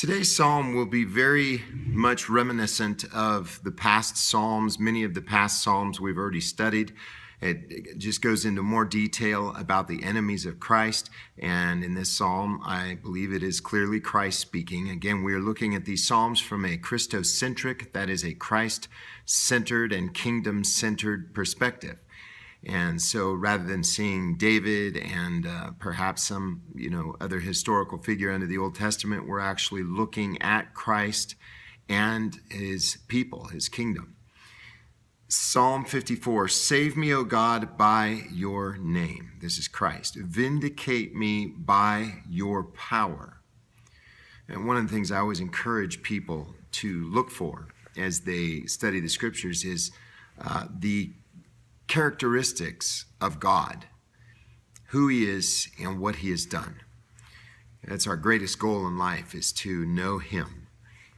Today's psalm will be very much reminiscent of the past psalms. Many of the past psalms we've already studied. It just goes into more detail about the enemies of Christ. And in this psalm, I believe it is clearly Christ speaking. Again, we are looking at these psalms from a Christocentric, that is a Christ-centered and kingdom-centered perspective. And so rather than seeing David and perhaps some, other historical figure under the Old Testament, we're actually looking at Christ and his people, his kingdom. Psalm 54, save me, O God, by your name. This is Christ. Vindicate me by your power. And one of the things I always encourage people to look for as they study the scriptures is the characteristics of God, who he is and what he has done. That's our greatest goal in life, is to know him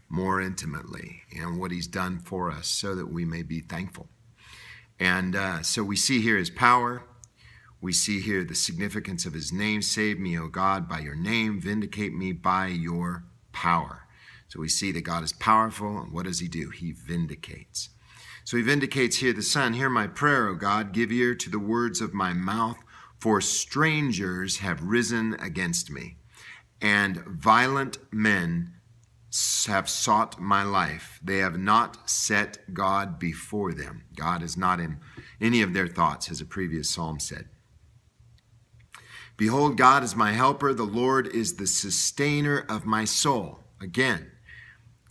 more intimately and what he's done for us so that we may be thankful. And so we see here his power. We see here the significance of his name. Save me, O God, by your name. Vindicate me by your power. So we see that God is powerful. And what does he do? He vindicates. So he vindicates here the Son. Hear my prayer, O God. Give ear to the words of my mouth, for strangers have risen against me, and violent men have sought my life. They have not set God before them. God is not in any of their thoughts, as a previous psalm said. Behold, God is my helper. The Lord is the sustainer of my soul. Again,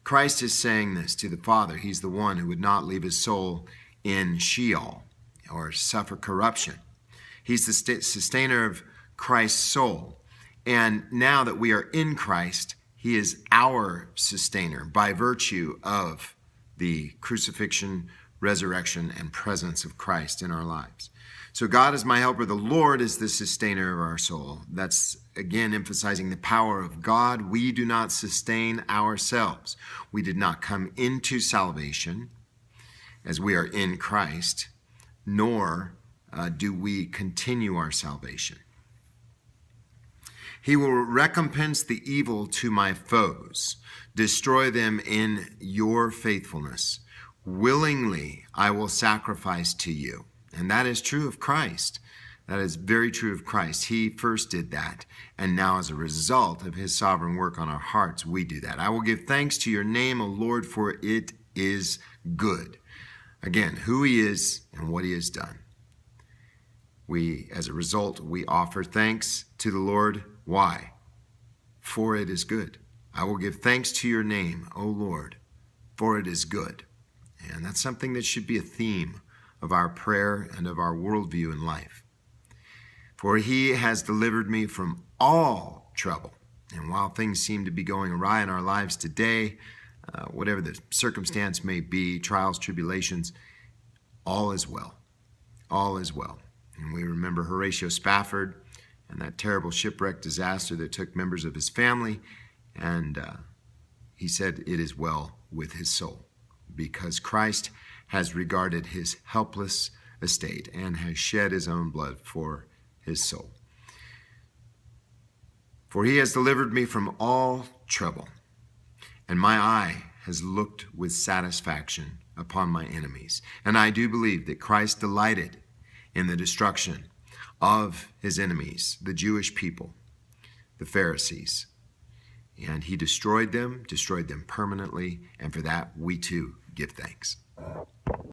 Christ is saying this to the Father. He's the one who would not leave his soul in Sheol or suffer corruption. He's the sustainer of Christ's soul. And now that we are in Christ, he is our sustainer by virtue of the crucifixion, resurrection, and presence of Christ in our lives. So God is my helper. The Lord is the sustainer of our soul. That's, again, emphasizing the power of God. We do not sustain ourselves. We did not come into salvation as we are in Christ, nor do we continue our salvation. He will recompense the evil to my foes, destroy them in your faithfulness. Willingly I will sacrifice to you. And that is true of Christ. That is very true of Christ. He first did that. And now as a result of his sovereign work on our hearts, we do that. I will give thanks to your name, O Lord, for it is good. Again, who he is and what he has done. As a result, we offer thanks to the Lord. Why? For it is good. I will give thanks to your name, O Lord, for it is good. And that's something that should be a theme of our prayer and of our worldview in life. For he has delivered me from all trouble. And while things seem to be going awry in our lives today, whatever the circumstance may be, trials, tribulations, all is well. All is well. And we remember Horatio Spafford and that terrible shipwreck disaster that took members of his family. And he said it is well with his soul, because Christ has regarded his helpless estate and has shed his own blood for his soul. For he has delivered me from all trouble, and my eye has looked with satisfaction upon my enemies. And I do believe that Christ delighted in the destruction of his enemies, the Jewish people, the Pharisees. And he destroyed them permanently, and for that we too give thanks.